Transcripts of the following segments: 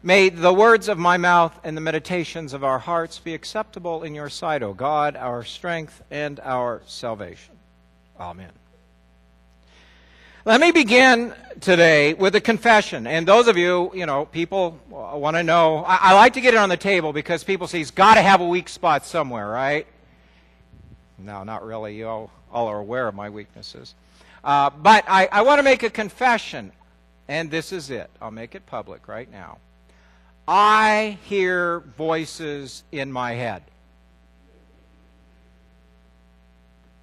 May the words of my mouth and the meditations of our hearts be acceptable in your sight, O God, our strength and our salvation. Amen. Let me begin today with a confession. And those of you, people want to know. I like to get it on the table because people say, he's got to have a weak spot somewhere, right? No, not really. You all are aware of my weaknesses. But I want to make a confession, and this is it. I'll make it public right now. I hear voices in my head.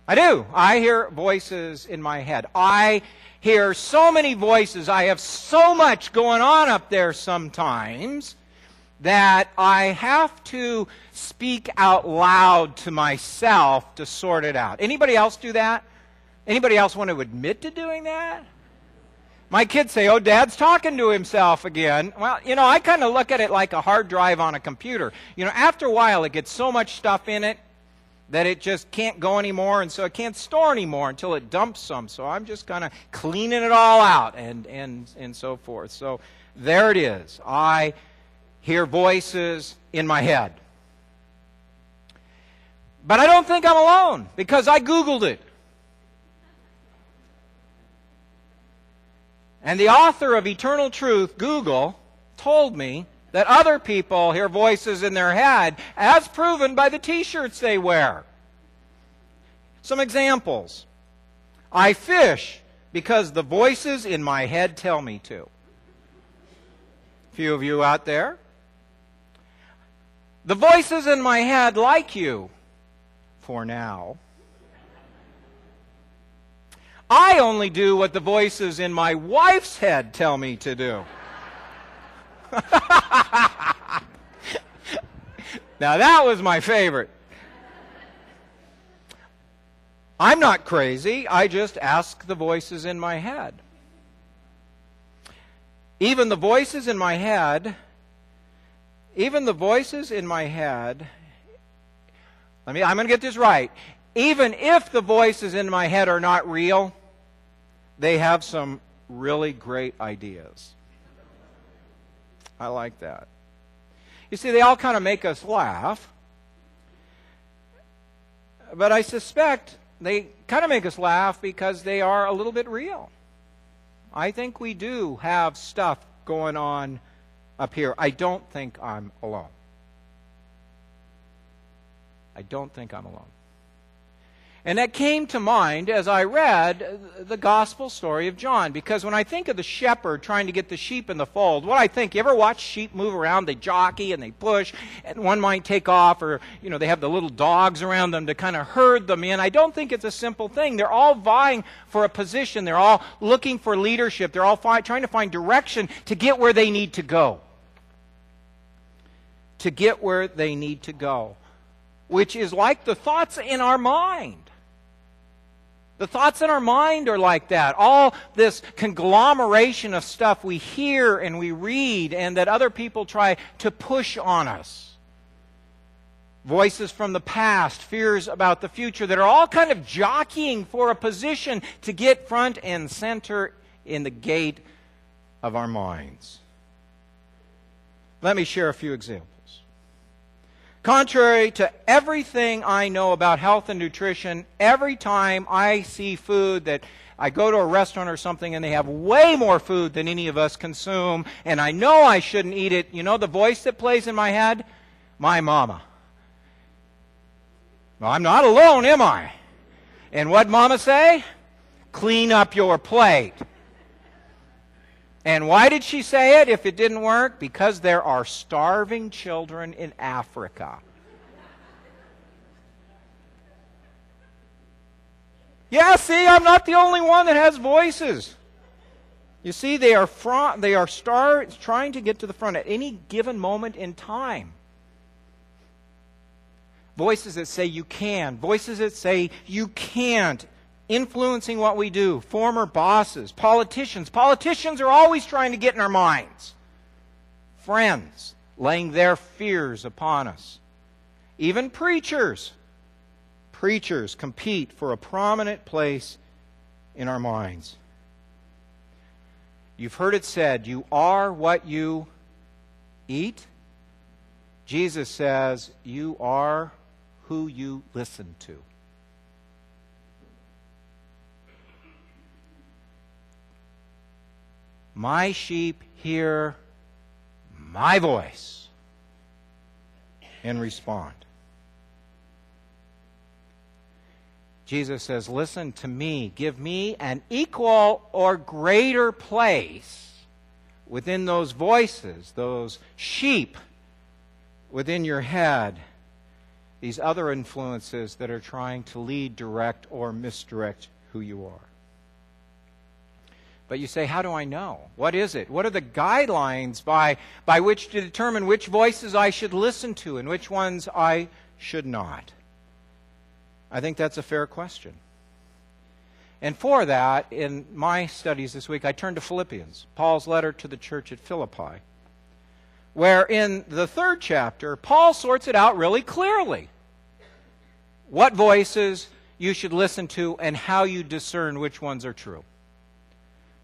I do. I hear voices in my head. I hear so many voices. I have so much going on up there sometimes that I have to speak out loud to myself to sort it out. Anybody else do that? Anybody else want to admit to doing that? My kids say, oh, Dad's talking to himself again. Well, I kind of look at it like a hard drive on a computer. After a while, it gets so much stuff in it that it just can't go anymore, and so it can't store anymore until it dumps some. So I'm just kind of cleaning it all out and so forth. So there it is. I hear voices in my head. But I don't think I'm alone, because I Googled it. And the author of Eternal Truth, Google, told me that other people hear voices in their head, as proven by the t-shirts they wear. Some examples. I fish because the voices in my head tell me to. A few of you out there. The voices in my head like you, for now. I only do what the voices in my wife's head tell me to do. Now that was my favorite. I'm not crazy. I just ask the voices in my head. Even the voices in my head, I'm going to get this right. Even if the voices in my head are not real, they have some really great ideas. I like that. You see, they all kind of make us laugh. But I suspect they kind of make us laugh because they are a little bit real. I think we do have stuff going on up here. I don't think I'm alone. I don't think I'm alone. And that came to mind as I read the gospel story of John. Because when I think of the shepherd trying to get the sheep in the fold, what I think, you ever watch sheep move around? They jockey and they push, and one might take off, or they have the little dogs around them to kind of herd them in. I don't think it's a simple thing. They're all vying for a position. They're all looking for leadership. They're all trying to find direction to get where they need to go. To get where they need to go. Which is like the thoughts in our mind. The thoughts in our mind are like that. All this conglomeration of stuff we hear and we read and that other people try to push on us. Voices from the past, fears about the future that are all kind of jockeying for a position to get front and center in the gate of our minds. Let me share a few examples. Contrary to everything I know about health and nutrition, every time I see food that I go to a restaurant or something and they have way more food than any of us consume, and I know I shouldn't eat it, the voice that plays in my head? My mama. Well, I'm not alone, am I? And what'd Mama say? Clean up your plate. And why did she say it if it didn't work? Because there are starving children in Africa. Yeah, see, I'm not the only one that has voices. You see, they are trying to get to the front at any given moment in time. Voices that say you can. Voices that say you can't. Influencing what we do. Former bosses. Politicians. Politicians are always trying to get in our minds. Friends laying their fears upon us. Even preachers. Preachers compete for a prominent place in our minds. You've heard it said, you are what you eat, Jesus says, you are who you listen to. My sheep hear my voice and respond. Jesus says, listen to me. Give me an equal or greater place within those voices, those sheep within your head, these other influences that are trying to lead, direct, or misdirect who you are. But you say, how do I know? What is it? What are the guidelines by which to determine which voices I should listen to and which ones I should not? I think that's a fair question. And for that, in my studies this week, I turned to Philippians, Paul's letter to the church at Philippi, where in the 3rd chapter, Paul sorts it out really clearly. What voices you should listen to and how you discern which ones are true.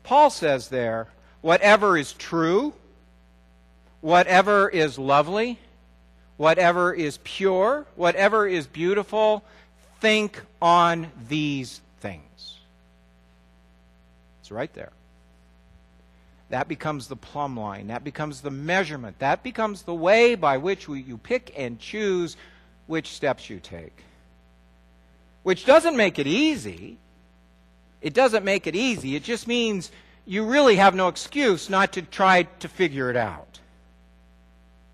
Paul says there, whatever is true, whatever is lovely, whatever is pure, whatever is beautiful, think on these things. It's right there. That becomes the plumb line. That becomes the measurement. That becomes the way by which you pick and choose which steps you take. Which doesn't make it easy. It doesn't make it easy. It just means you really have no excuse not to try to figure it out.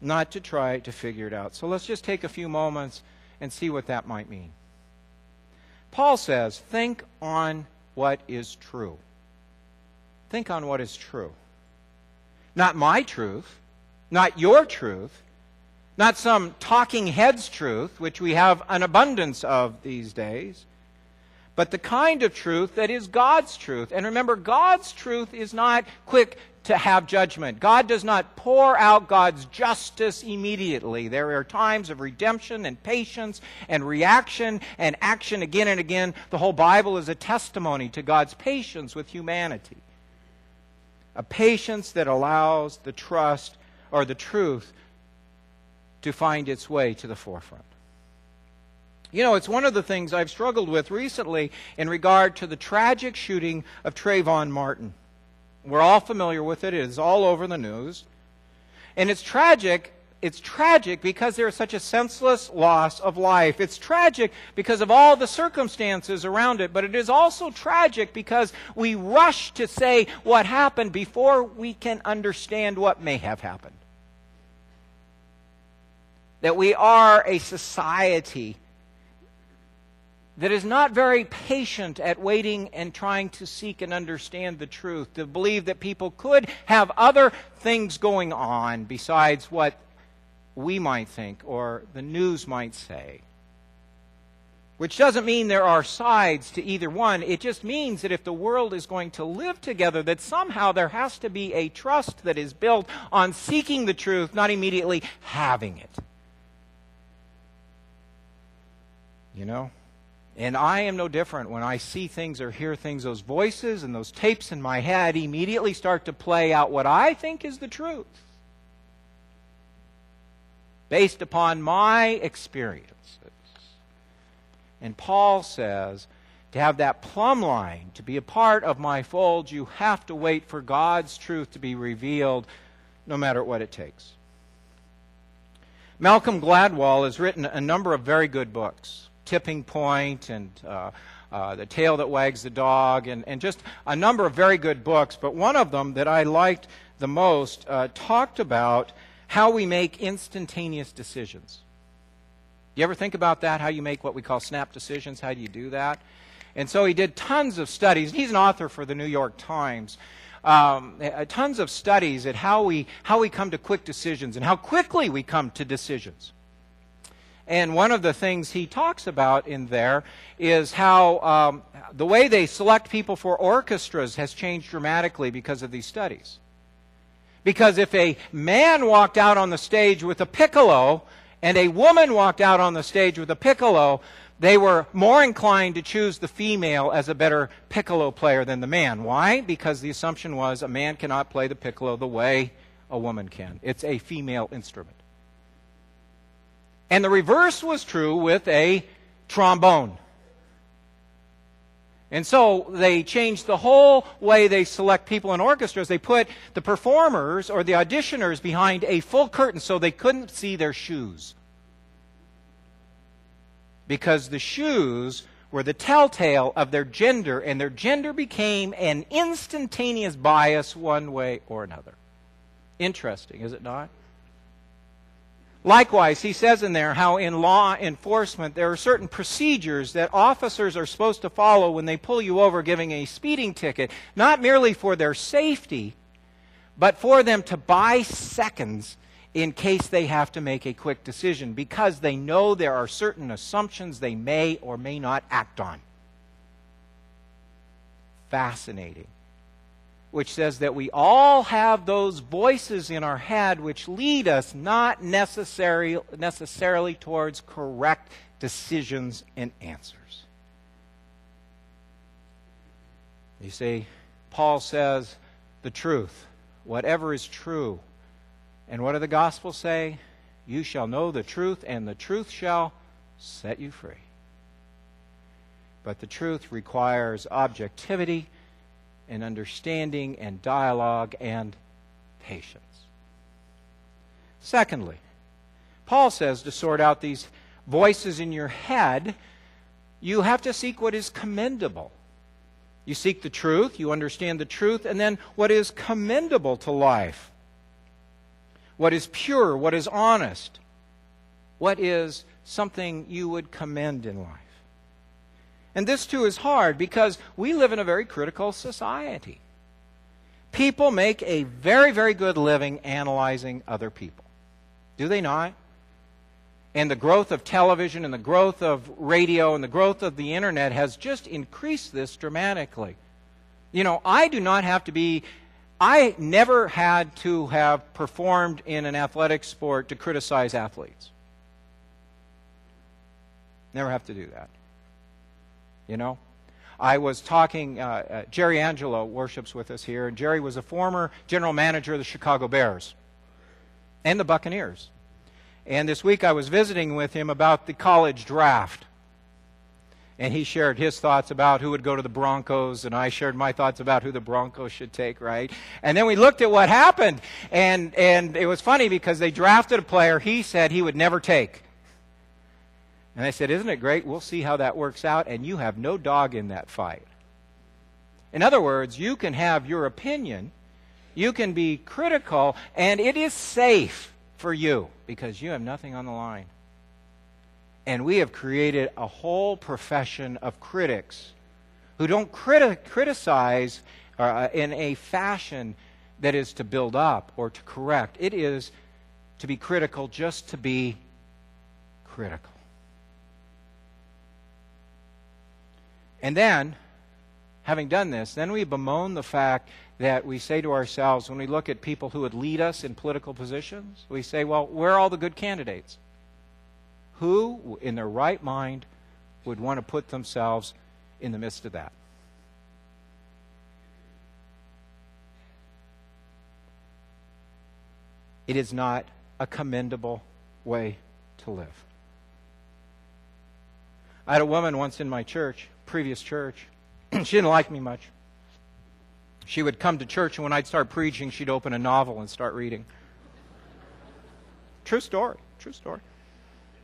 Not to try to figure it out. So let's just take a few moments and see what that might mean. Paul says, think on what is true. Think on what is true. Not my truth, not your truth, not some talking heads truth, which we have an abundance of these days, but the kind of truth that is God's truth. And remember, God's truth is not quick to have judgment. God does not pour out God's justice immediately. There are times of redemption and patience and reaction and action again and again. The whole Bible is a testimony to God's patience with humanity. A patience that allows the trust or the truth to find its way to the forefront. You know, it's one of the things I've struggled with recently in regard to the tragic shooting of Trayvon Martin. We're all familiar with it. It is all over the news. And it's tragic. It's tragic because there is such a senseless loss of life. It's tragic because of all the circumstances around it. But it is also tragic because we rush to say what happened before we can understand what may have happened. That we are a society that is not very patient at waiting and trying to seek and understand the truth, to believe that people could have other things going on besides what we might think or the news might say. Which doesn't mean there are sides to either one. It just means that if the world is going to live together, that somehow there has to be a trust that is built on seeking the truth, not immediately having it. You know? And I am no different when I see things or hear things. Those voices and those tapes in my head immediately start to play out what I think is the truth, based upon my experiences. And Paul says, to have that plumb line, to be a part of my fold, you have to wait for God's truth to be revealed, no matter what it takes. Malcolm Gladwell has written a number of very good books. Tipping Point and The Tail That Wags the Dog, and just a number of very good books. But one of them that I liked the most talked about how we make instantaneous decisions. You ever think about that, how you make what we call snap decisions? How do you do that? And so he did tons of studies. He's an author for the New York Times. Tons of studies at how we come to quick decisions and how quickly we come to decisions. And one of the things he talks about in there is how the way they select people for orchestras has changed dramatically because of these studies. Because if a man walked out on the stage with a piccolo and a woman walked out on the stage with a piccolo, they were more inclined to choose the female as a better piccolo player than the man. Why? Because the assumption was a man cannot play the piccolo the way a woman can. It's a female instrument. And the reverse was true with a trombone. And so they changed the whole way they select people in orchestras. They put the performers or the auditioners behind a full curtain so they couldn't see their shoes. Because the shoes were the telltale of their gender, and their gender became an instantaneous bias one way or another. Interesting, is it not? Likewise, he says in there how in law enforcement there are certain procedures that officers are supposed to follow when they pull you over giving a speeding ticket, not merely for their safety, but for them to buy seconds in case they have to make a quick decision, because they know there are certain assumptions they may or may not act on. Fascinating. Which says that we all have those voices in our head which lead us not necessarily towards correct decisions and answers. You see, Paul says the truth, whatever is true. And what do the Gospels say? You shall know the truth, and the truth shall set you free. But the truth requires objectivity and understanding and dialogue and patience. Secondly, Paul says to sort out these voices in your head, you have to seek what is commendable. You seek the truth, you understand the truth, and then what is commendable to life. What is pure, what is honest, what is something you would commend in life. And this too is hard because we live in a very critical society. People make a very, very good living analyzing other people. Do they not? And the growth of television and the growth of radio and the growth of the internet has just increased this dramatically. You know, I never had to have performed in an athletic sport to criticize athletes. Never have to do that. You know, I was talking, Jerry Angelo worships with us here, and Jerry was a former general manager of the Chicago Bears and the Buccaneers. And this week I was visiting with him about the college draft. And he shared his thoughts about who would go to the Broncos, and I shared my thoughts about who the Broncos should take, right? And then we looked at what happened, and it was funny because they drafted a player he said he would never take. And I said, isn't it great? We'll see how that works out, and you have no dog in that fight. In other words, you can have your opinion, you can be critical, and it is safe for you because you have nothing on the line. And we have created a whole profession of critics who don't criticize in a fashion that is to build up or to correct. It is to be critical just to be critical. And then, having done this, then we bemoan the fact that we say to ourselves, when we look at people who would lead us in political positions, we say, well, where are all the good candidates? Who, in their right mind, would want to put themselves in the midst of that? It is not a commendable way to live. I had a woman once in my church, previous church. She didn't like me much. She would come to church, and when I'd start preaching, she'd open a novel and start reading. True story, true story.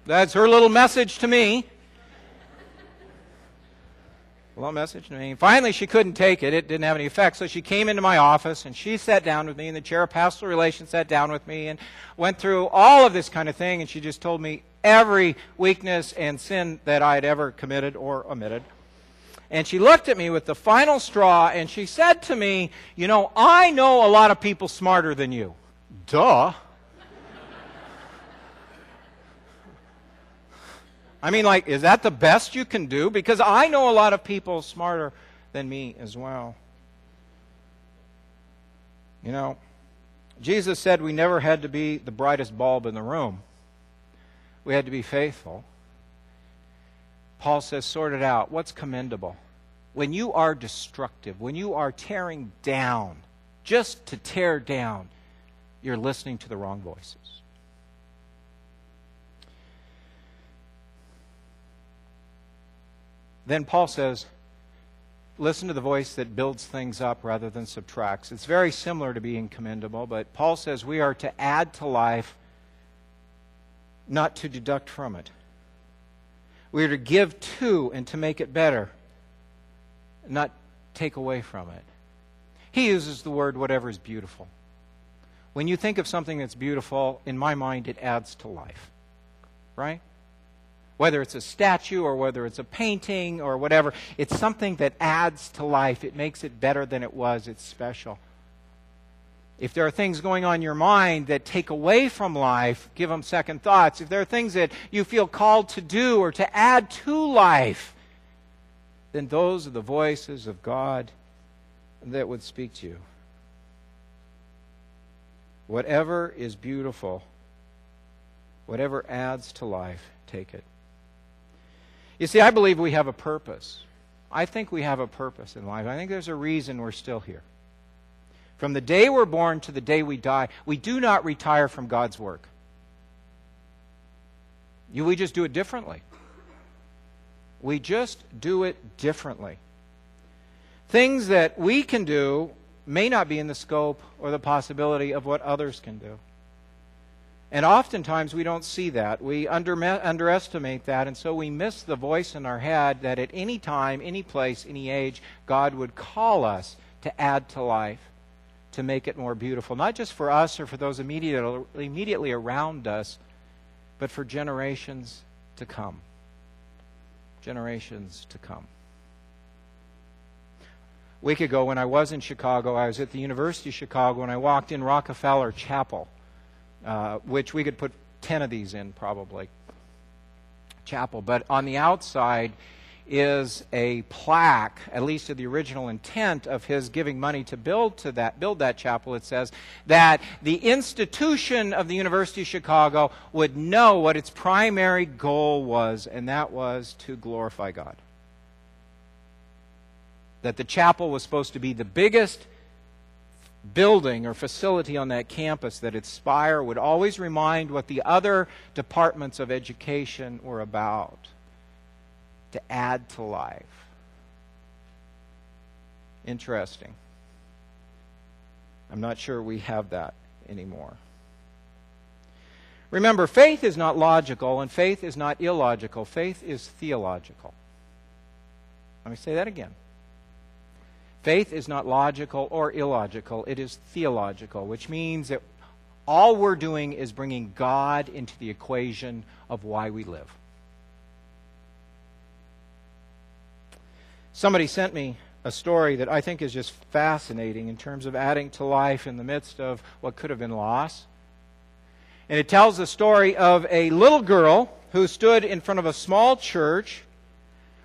That's her little message to me. A little message to me. Finally, she couldn't take it. It didn't have any effect. So she came into my office, and she sat down with me, and the chair of pastoral relations sat down with me and went through all of this kind of thing, and she just told me every weakness and sin that I had ever committed or omitted. And she looked at me with the final straw, and she said to me, you know, I know a lot of people smarter than you. Duh. I mean, like, is that the best you can do? Because I know a lot of people smarter than me as well. You know, Jesus said we never had to be the brightest bulb in the room. We had to be faithful. Paul says, sort it out. What's commendable? When you are destructive, when you are tearing down, just to tear down, you're listening to the wrong voices. Then Paul says, listen to the voice that builds things up rather than subtracts. It's very similar to being commendable, but Paul says we are to add to life, not to deduct from it. We are to give to and to make it better, not take away from it. He uses the word whatever is beautiful. When you think of something that's beautiful, in my mind, it adds to life. Right? Whether it's a statue or whether it's a painting or whatever, it's something that adds to life. It makes it better than it was. It's special. If there are things going on in your mind that take away from life, give them second thoughts. If there are things that you feel called to do or to add to life, then those are the voices of God that would speak to you. Whatever is beautiful, whatever adds to life, take it. You see, I believe we have a purpose. I think we have a purpose in life. I think there's a reason we're still here. From the day we're born to the day we die, we do not retire from God's work. We just do it differently. We just do it differently. Things that we can do may not be in the scope or the possibility of what others can do. And oftentimes we don't see that. We underestimate that, and so we miss the voice in our head that at any time, any place, any age, God would call us to add to life, to make it more beautiful. Not just for us or for those immediately around us, but for generations to come. Generations to come. A week ago when I was in Chicago, I was at the University of Chicago, and I walked in Rockefeller Chapel, which we could put 10 of these in probably, chapel. But on the outside is a plaque, at least of the original intent of his giving money to build that chapel. It says that the institution of the University of Chicago would know what its primary goal was, and that was to glorify God. That the chapel was supposed to be the biggest building or facility on that campus, that its spire would always remind what the other departments of education were about, to add to life. Interesting. I'm not sure we have that anymore. Remember, faith is not logical and faith is not illogical. Faith is theological. Let me say that again. Faith is not logical or illogical. It is theological, which means that all we're doing is bringing God into the equation of why we live. Somebody sent me a story that I think is just fascinating in terms of adding to life in the midst of what could have been loss. And it tells the story of a little girl who stood in front of a small church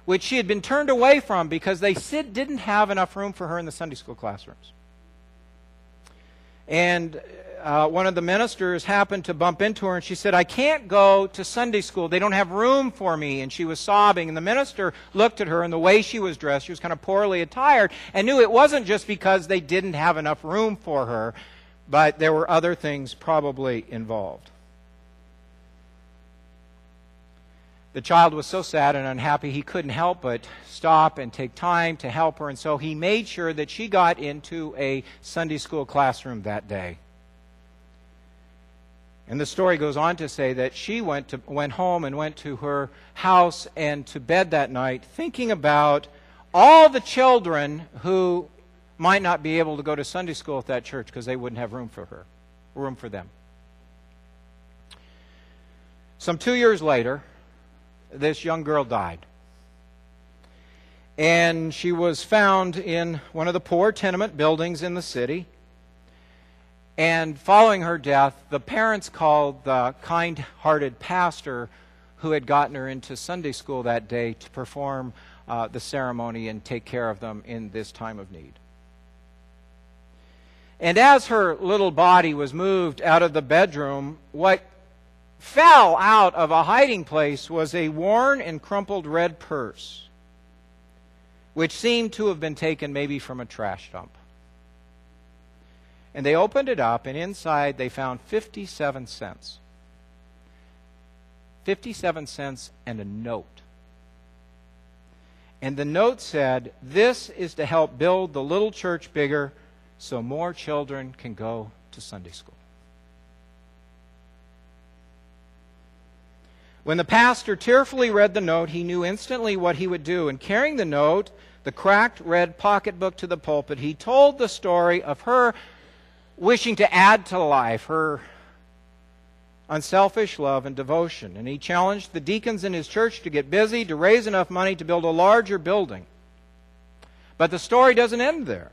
which she had been turned away from because they didn't have enough room for her in the Sunday school classrooms. And one of the ministers happened to bump into her, and she said, "I can't go to Sunday school. They don't have room for me." And she was sobbing. And the minister looked at her, and the way she was dressed, she was kind of poorly attired, and knew it wasn't just because they didn't have enough room for her, but there were other things probably involved. The child was so sad and unhappy he couldn't help but stop and take time to help her, and so he made sure that she got into a Sunday school classroom that day. And the story goes on to say that she went home and went to her house and to bed that night thinking about all the children who might not be able to go to Sunday school at that church because they wouldn't have room for them. Some 2 years later, this young girl died. And she was found in one of the poor tenement buildings in the city. And following her death, the parents called the kind-hearted pastor who had gotten her into Sunday school that day to perform the ceremony and take care of them in this time of need. And as her little body was moved out of the bedroom, what fell out of a hiding place was a worn and crumpled red purse, which seemed to have been taken maybe from a trash dump. And they opened it up, and inside they found 57 cents. 57 cents and a note. And the note said, "This is to help build the little church bigger so more children can go to Sunday school." When the pastor tearfully read the note, he knew instantly what he would do. And carrying the note, the cracked red pocketbook, to the pulpit, he told the story of her wishing to add to life, her unselfish love and devotion. And he challenged the deacons in his church to get busy, to raise enough money to build a larger building. But the story doesn't end there.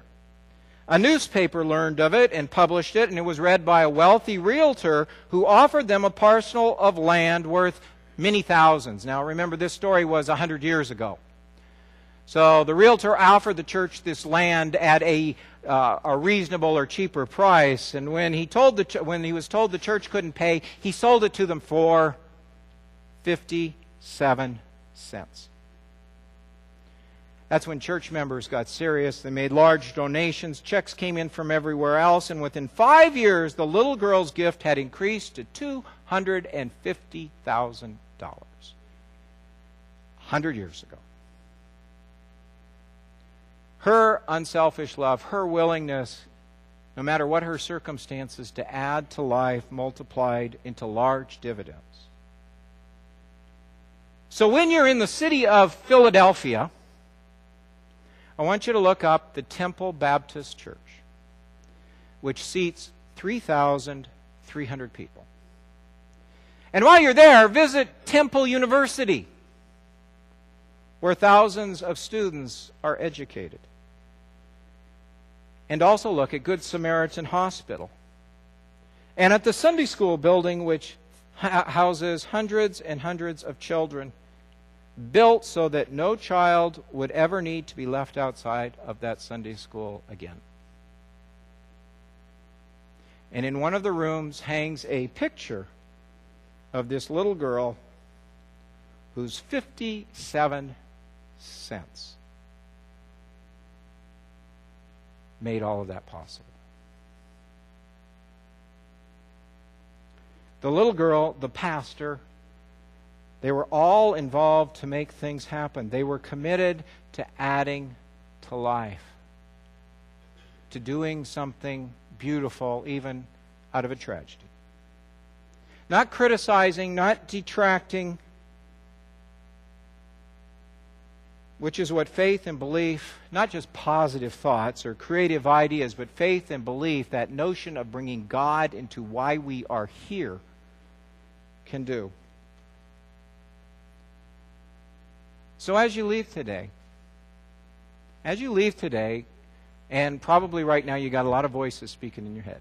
A newspaper learned of it and published it, and it was read by a wealthy realtor who offered them a parcel of land worth many thousands. Now remember, this story was 100 years ago. So the realtor offered the church this land at a reasonable or cheaper price, and when he was told the church couldn't pay, he sold it to them for 57 cents. That's when church members got serious. They made large donations. Checks came in from everywhere else, and within 5 years, the little girl's gift had increased to $250,000. 100 years ago. Her unselfish love, her willingness, no matter what her circumstances, to add to life multiplied into large dividends. So when you're in the city of Philadelphia, I want you to look up the Temple Baptist Church, which seats 3,300 people. And while you're there, visit Temple University, where thousands of students are educated. And also look at Good Samaritan Hospital. And at the Sunday school building, which houses hundreds and hundreds of children, built so that no child would ever need to be left outside of that Sunday school again. And in one of the rooms hangs a picture of this little girl whose 57 cents made all of that possible. The little girl, the pastor, they were all involved to make things happen. They were committed to adding to life, to doing something beautiful even out of a tragedy. Not criticizing, not detracting, which is what faith and belief, not just positive thoughts or creative ideas, but faith and belief, that notion of bringing God into why we are here, can do. So as you leave today, and probably right now you got a lot of voices speaking in your head.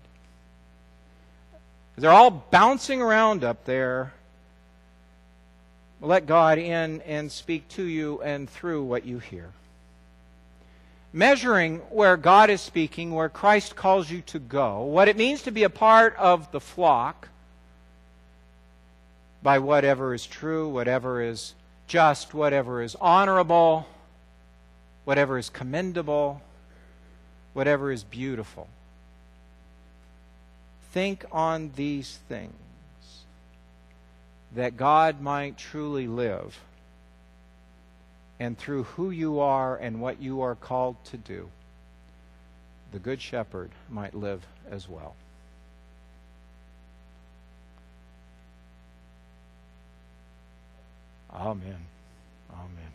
They're all bouncing around up there. Let God in and speak to you and through what you hear. Measuring where God is speaking, where Christ calls you to go, what it means to be a part of the flock, by whatever is true, whatever is just, whatever is honorable, whatever is commendable, whatever is beautiful. Think on these things, that God might truly live, and through who you are and what you are called to do, the Good Shepherd might live as well. Amen. Amen.